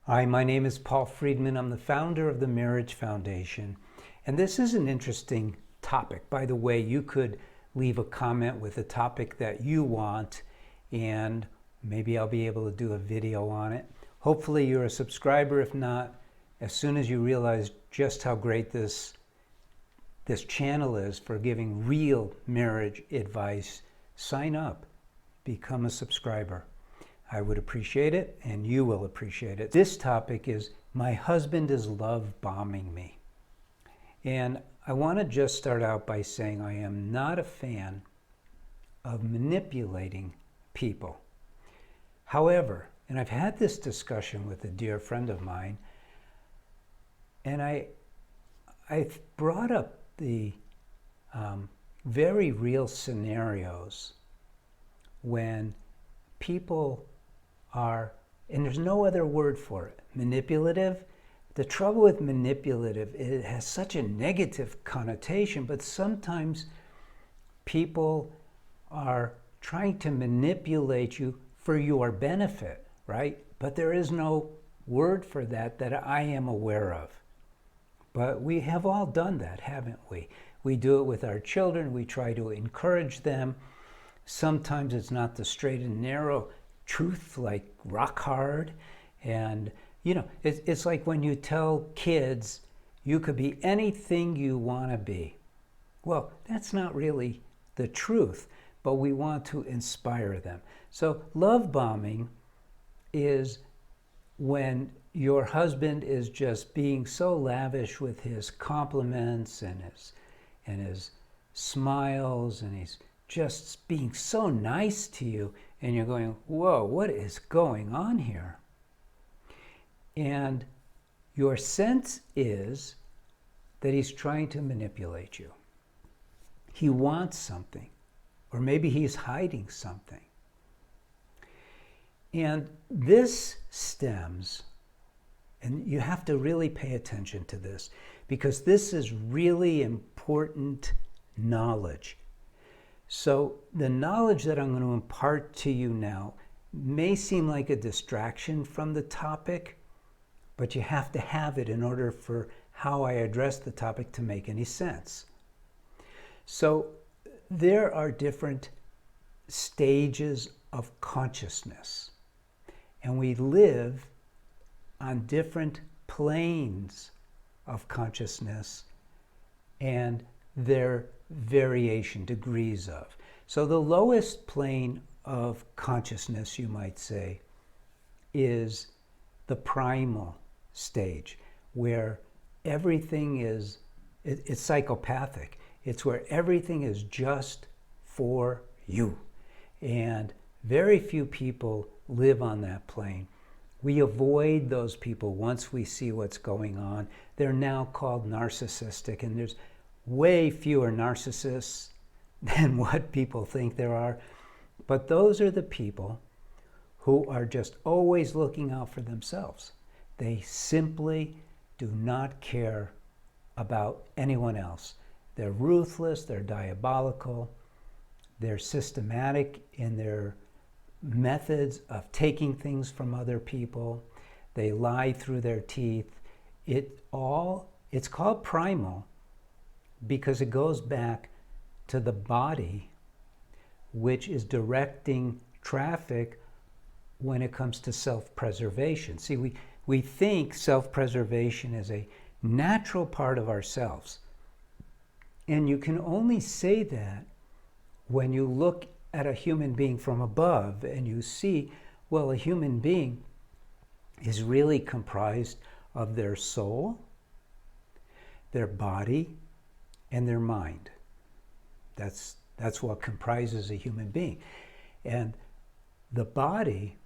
Hi, my name is Paul Friedman. I'm the founder of the Marriage Foundation. And this is an interesting topic. By the way, you could leave a comment with a topic that you want, and maybe I'll be able to do a video on it. Hopefully you're a subscriber. If not, as soon as you realize just how great this channel is for giving real marriage advice, sign up, become a subscriber. I would appreciate it, and you will appreciate it. This topic is, my husband is love bombing me. And I want to just start out by saying I am not a fan of manipulating people. However, and I've had this discussion with a dear friend of mine, and I brought up the very real scenarios when people are, and there's no other word for it, manipulative. The trouble with manipulative, it has such a negative connotation, but sometimes people are trying to manipulate you for your benefit, right? But there is no word for that I am aware of. But we have all done that, haven't we? We do it with our children. We try to encourage them. Sometimes it's not the straight and narrow truth, like rock hard. And it's like when you tell kids you could be anything you want to be. Well, that's not really the truth, but we want to inspire them. So love bombing is when your husband is just being so lavish with his compliments and his smiles, and he's just being so nice to you, and you're going, whoa, what is going on here? And your sense is that he's trying to manipulate you. He wants something, or maybe he's hiding something. And this stems, and you have to really pay attention to this, because this is really important knowledge. So the knowledge that I'm going to impart to you now may seem like a distraction from the topic, but you have to have it in order for how I address the topic to make any sense. So there are different stages of consciousness, and we live on different planes of consciousness and their variation, degrees of. So the lowest plane of consciousness, you might say, is the primal stage, where everything is, it's psychopathic. It's where everything is just for you. And very few people live on that plane. We avoid those people once we see what's going on. They're now called narcissistic, and there's way fewer narcissists than what people think there are. But those are the people who are just always looking out for themselves. They simply do not care about anyone else. They're ruthless, they're diabolical, they're systematic in their methods of taking things from other people. They lie through their teeth. It's called primal because it goes back to the body, which is directing traffic when it comes to self-preservation. See, we think self-preservation is a natural part of ourselves. And you can only say that when you look at a human being from above and you see, well, a human being is really comprised of their soul, their body, and their mind. That's what comprises a human being. And the body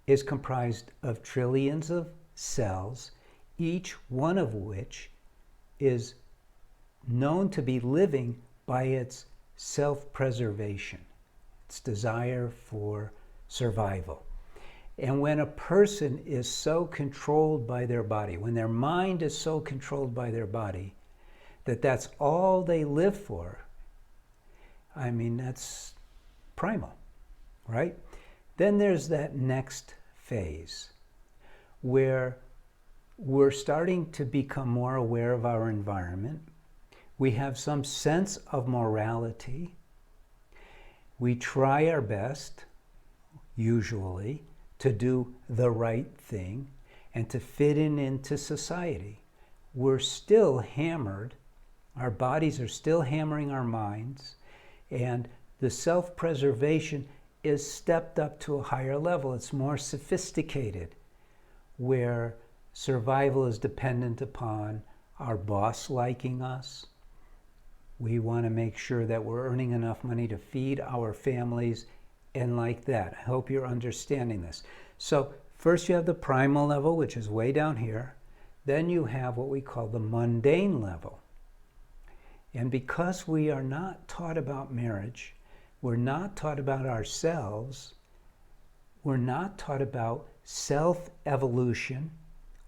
is comprised of trillions of cells, each one of which is known to be living by its self-preservation, its desire for survival. And when a person is so controlled by their body, when their mind is so controlled by their body, that's all they live for, I mean, that's primal, right? Then there's that next phase where we're starting to become more aware of our environment. We have some sense of morality. We try our best, usually, to do the right thing and to fit into society. We're still hammered. Our bodies are still hammering our minds, and the self-preservation is stepped up to a higher level. It's more sophisticated, where survival is dependent upon our boss liking us. We want to make sure that we're earning enough money to feed our families and like that. I hope you're understanding this. So first you have the primal level, which is way down here. Then you have what we call the mundane level. And because we are not taught about marriage, we're not taught about ourselves, we're not taught about self-evolution,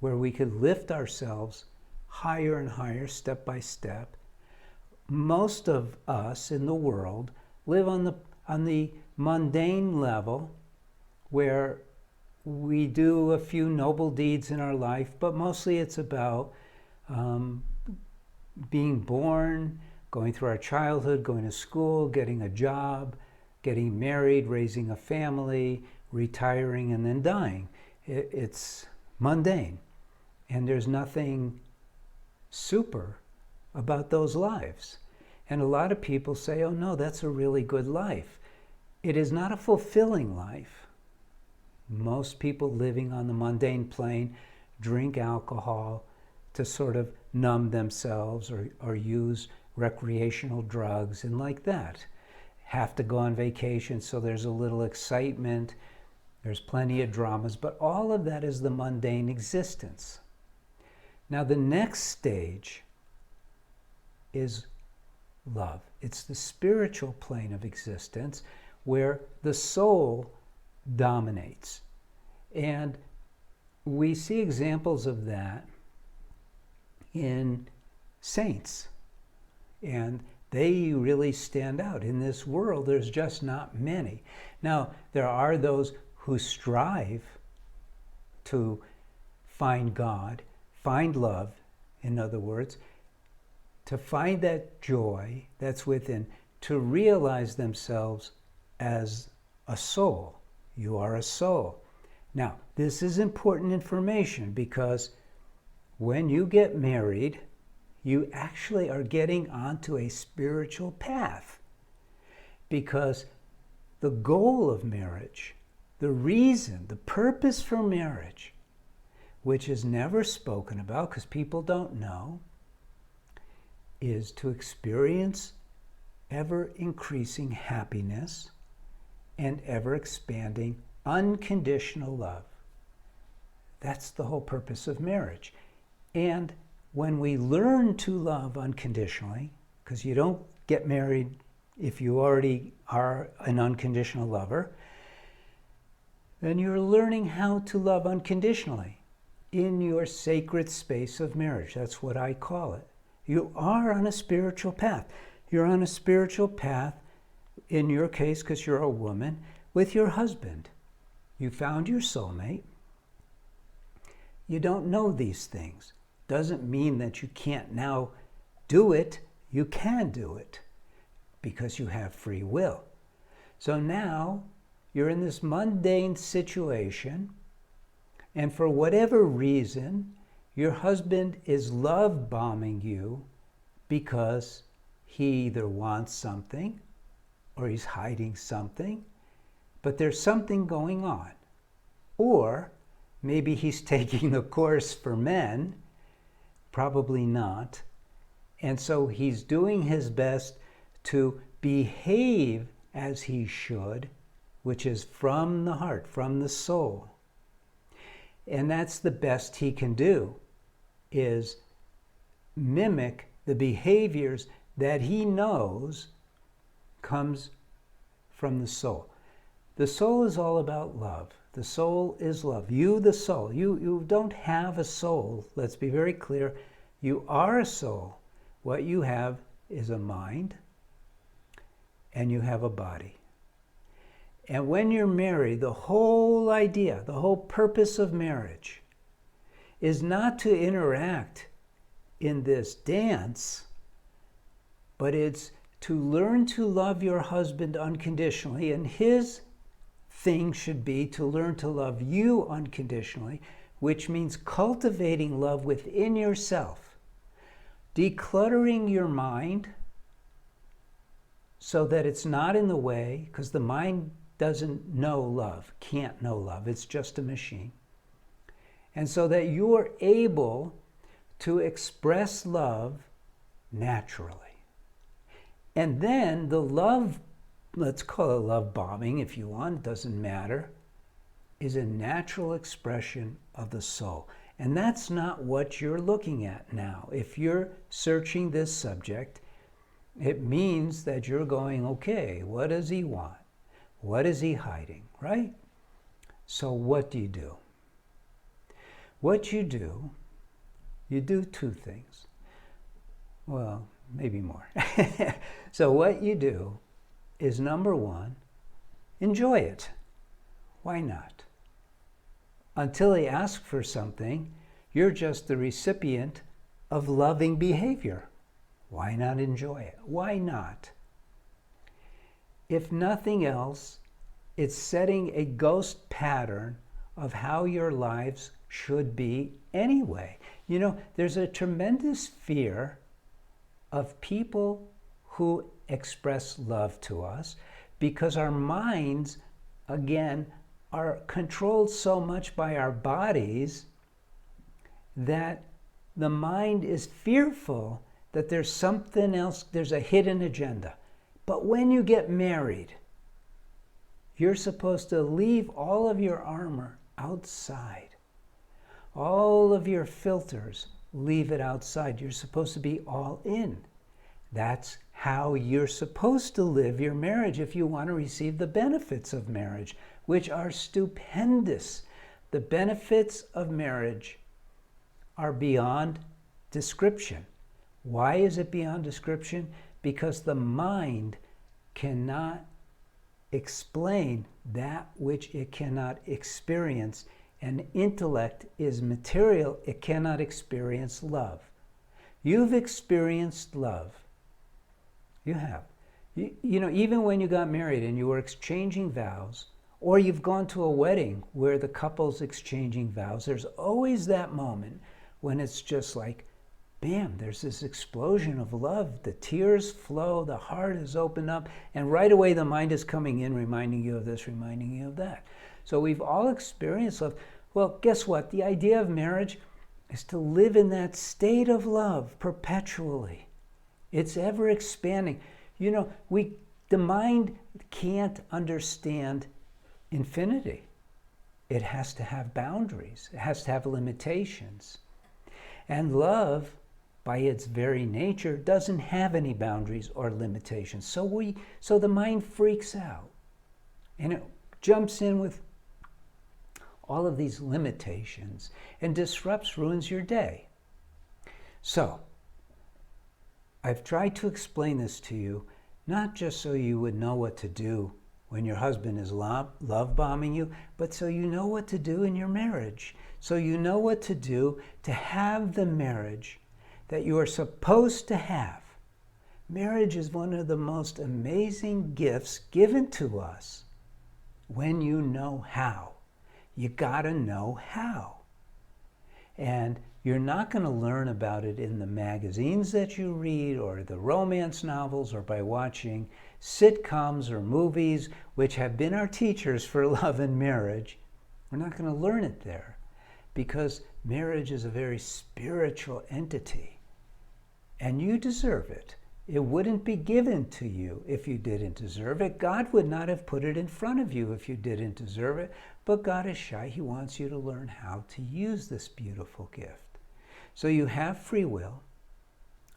where we could lift ourselves higher and higher, step by step. Most of us in the world live on the mundane level, where we do a few noble deeds in our life, but mostly it's about being born, going through our childhood, going to school, getting a job, getting married, raising a family, retiring, and then dying. It's mundane. And there's nothing super about those lives. And a lot of people say, oh no, that's a really good life. It is not a fulfilling life. Most people living on the mundane plane drink alcohol to sort of numb themselves, or use recreational drugs and like that. Have to go on vacation, so there's a little excitement, there's plenty of dramas, but all of that is the mundane existence. Now the next stage is love. It's the spiritual plane of existence where the soul dominates. And we see examples of that in saints. And they really stand out. In this world, there's just not many. Now, there are those who strive to find God, find love, in other words, to find that joy that's within, to realize themselves as a soul. You are a soul. Now, this is important information, because when you get married, you actually are getting onto a spiritual path, because the goal of marriage, the reason, the purpose for marriage, which is never spoken about because people don't know, is to experience ever increasing happiness and ever expanding unconditional love. That's the whole purpose of marriage. And when we learn to love unconditionally, because you don't get married if you already are an unconditional lover, then you're learning how to love unconditionally in your sacred space of marriage. That's what I call it. You are on a spiritual path. You're on a spiritual path, in your case, because you're a woman, with your husband. You found your soulmate. You don't know these things. Doesn't mean that you can't now do it. You can do it because you have free will. So now you're in this mundane situation, and for whatever reason, your husband is love bombing you because he either wants something or he's hiding something, but there's something going on. Or maybe he's taking a course for men, probably not. And so he's doing his best to behave as he should, which is from the heart, from the soul. And that's the best he can do, is mimic the behaviors that he knows comes from the soul. The soul is all about love. The soul is love. You, the soul. You don't have a soul. Let's be very clear. You are a soul. What you have is a mind, and you have a body. And when you're married, the whole idea, the whole purpose of marriage is not to interact in this dance, but it's to learn to love your husband unconditionally, and his thing should be to learn to love you unconditionally, which means cultivating love within yourself, decluttering your mind so that it's not in the way, because the mind doesn't know love, can't know love, it's just a machine. And so that you're able to express love naturally. And then the love, let's call it love bombing if you want, it doesn't matter, is a natural expression of the soul. And that's not what you're looking at now. If you're searching this subject, it means that you're going, okay, what does he want? What is he hiding, right? So what do? What you do two things. Well, maybe more. So what you do is, number one, enjoy it. Why not? Until he asks for something, you're just the recipient of loving behavior. Why not enjoy it? Why not? If nothing else, it's setting a ghost pattern of how your lives should be anyway. You know, there's a tremendous fear of people who express love to us because our minds, again, are controlled so much by our bodies that the mind is fearful that there's something else, there's a hidden agenda. But when you get married, you're supposed to leave all of your armor outside. All of your filters, leave it outside. You're supposed to be all in. That's how you're supposed to live your marriage if you want to receive the benefits of marriage, which are stupendous. The benefits of marriage are beyond description. Why is it beyond description? Because the mind cannot explain that which it cannot experience, and intellect is material. It cannot experience love. You've experienced love. You have. You know, even when you got married and you were exchanging vows, or you've gone to a wedding where the couple's exchanging vows, there's always that moment when it's just like, bam, there's this explosion of love. The tears flow, the heart is opened up, and right away the mind is coming in, reminding you of this, reminding you of that. So we've all experienced love. Well, guess what? The idea of marriage is to live in that state of love perpetually. It's ever expanding. You know, the mind can't understand infinity. It has to have boundaries. It has to have limitations. And love, by its very nature, doesn't have any boundaries or limitations. So the mind freaks out. And it jumps in with all of these limitations and disrupts, ruins your day. So, I've tried to explain this to you, not just so you would know what to do when your husband is love bombing you, but so you know what to do in your marriage. So you know what to do to have the marriage that you are supposed to have. Marriage is one of the most amazing gifts given to us when you know how. You gotta know how. And you're not going to learn about it in the magazines that you read or the romance novels or by watching sitcoms or movies, which have been our teachers for love and marriage. We're not going to learn it there because marriage is a very spiritual entity and you deserve it. It wouldn't be given to you if you didn't deserve it. God would not have put it in front of you if you didn't deserve it. But God is shy. He wants you to learn how to use this beautiful gift. So you have free will.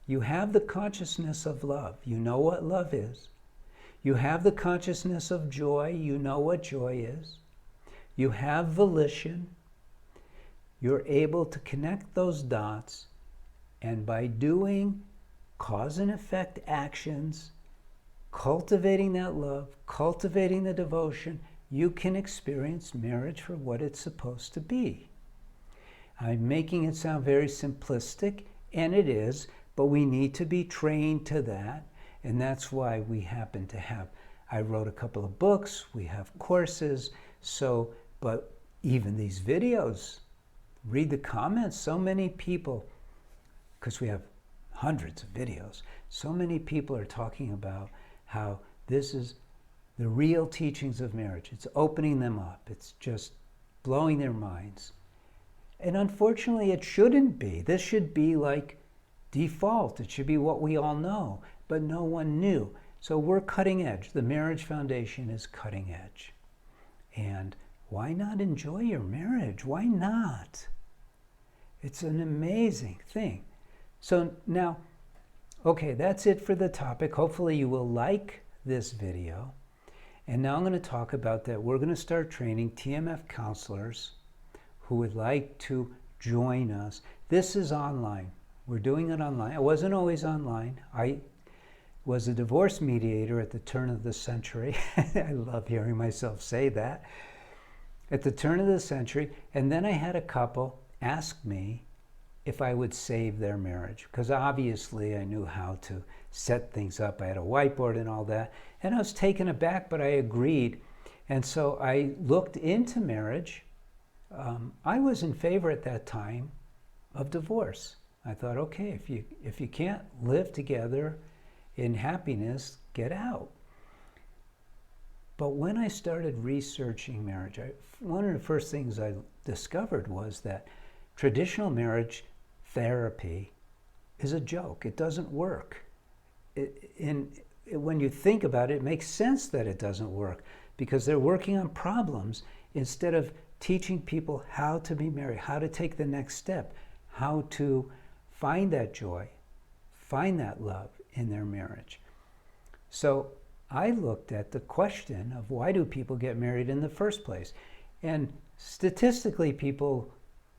You have the consciousness of love. You know what love is. You have the consciousness of joy. You know what joy is. You have volition. You're able to connect those dots. And by doing cause and effect actions, cultivating that love, cultivating the devotion, you can experience marriage for what it's supposed to be. I'm making it sound very simplistic, and it is, but we need to be trained to that. And that's why we happen to have, I wrote a couple of books, we have courses, but even these videos, read the comments, so many people, because we have hundreds of videos, so many people are talking about how this is the real teachings of marriage. It's opening them up. It's just blowing their minds. And unfortunately, it shouldn't be. This should be like default. It should be what we all know, but no one knew. So we're cutting edge. The Marriage Foundation is cutting edge. And why not enjoy your marriage? Why not? It's an amazing thing. So now, okay, that's it for the topic. Hopefully you will like this video. And now I'm going to talk about that. We're going to start training TMF counselors who would like to join us. This is online. We're doing it online. I wasn't always online. I was a divorce mediator at the turn of the century. I love hearing myself say that. At the turn of the century, and then I had a couple ask me if I would save their marriage, because obviously I knew how to set things up. I had a whiteboard and all that, and I was taken aback, but I agreed. And so I looked into marriage. I was in favor at that time of divorce. I thought, okay, if you can't live together in happiness, get out. But when I started researching marriage, one of the first things I discovered was that traditional marriage therapy is a joke. It doesn't work. When you think about it, it makes sense that it doesn't work, because they're working on problems instead of teaching people how to be married, how to take the next step, how to find that joy, find that love in their marriage. So I looked at the question of, why do people get married in the first place? And statistically, people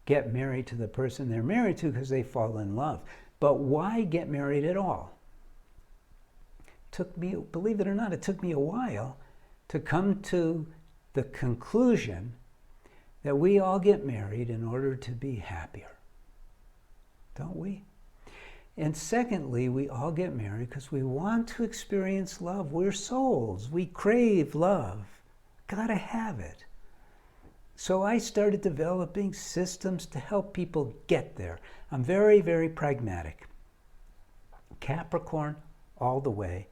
get married to the person they're married to because they fall in love. But why get married at all? Took me, believe it or not, it took me a while to come to the conclusion that we all get married in order to be happier. Don't we? And secondly, we all get married because we want to experience love. We're souls. We crave love. Gotta have it. So I started developing systems to help people get there. I'm very, very pragmatic. Capricorn all the way.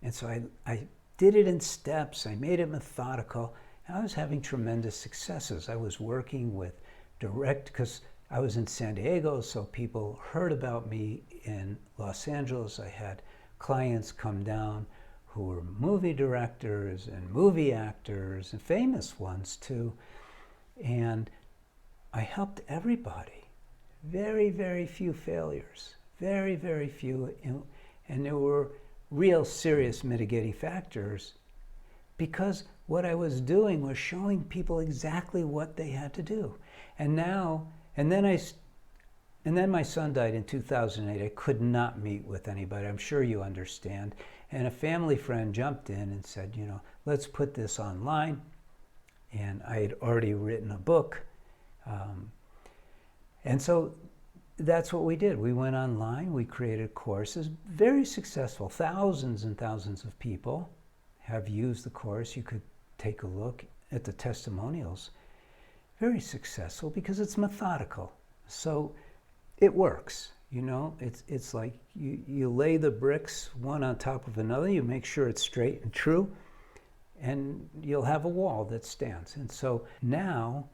And so I did it in steps. I made it methodical. And I was having tremendous successes. I was working with direct, because I was in San Diego, so people heard about me in Los Angeles. I had clients come down who were movie directors and movie actors, and famous ones too. And I helped everybody. Very, very few failures. Very, very few. And there were real serious mitigating factors, because what I was doing was showing people exactly what they had to do. And then my son died in 2008. I could not meet with anybody. I'm sure you understand. And a family friend jumped in and said, let's put this online. And I had already written a book. And so that's what we did. We went online. We created courses. Very successful. Thousands and thousands of people have used the course. You could take a look at the testimonials. Very successful because it's methodical. So it works. It's like you lay the bricks one on top of another. You make sure it's straight and true, and you'll have a wall that stands. And so now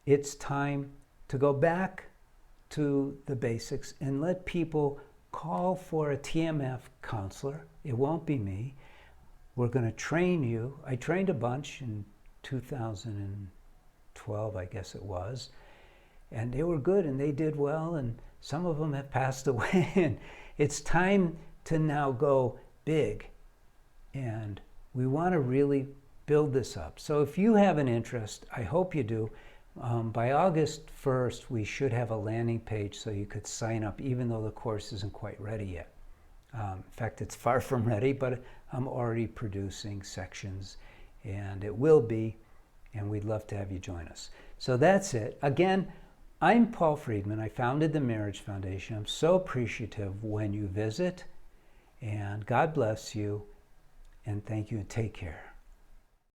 it's time to go back to the basics and let people call for a TMF counselor. It won't be me. We're going to train you. I trained a bunch in 2012, I guess it was. And they were good and they did well, and some of them have passed away. And it's time to now go big. And we want to really build this up. So if you have an interest, I hope you do. By August 1st, we should have a landing page so you could sign up, even though the course isn't quite ready yet. In fact, it's far from ready, but I'm already producing sections, and it will be, and we'd love to have you join us. So that's it. Again, I'm Paul Friedman. I founded the Marriage Foundation. I'm so appreciative when you visit, and God bless you, and thank you, and take care.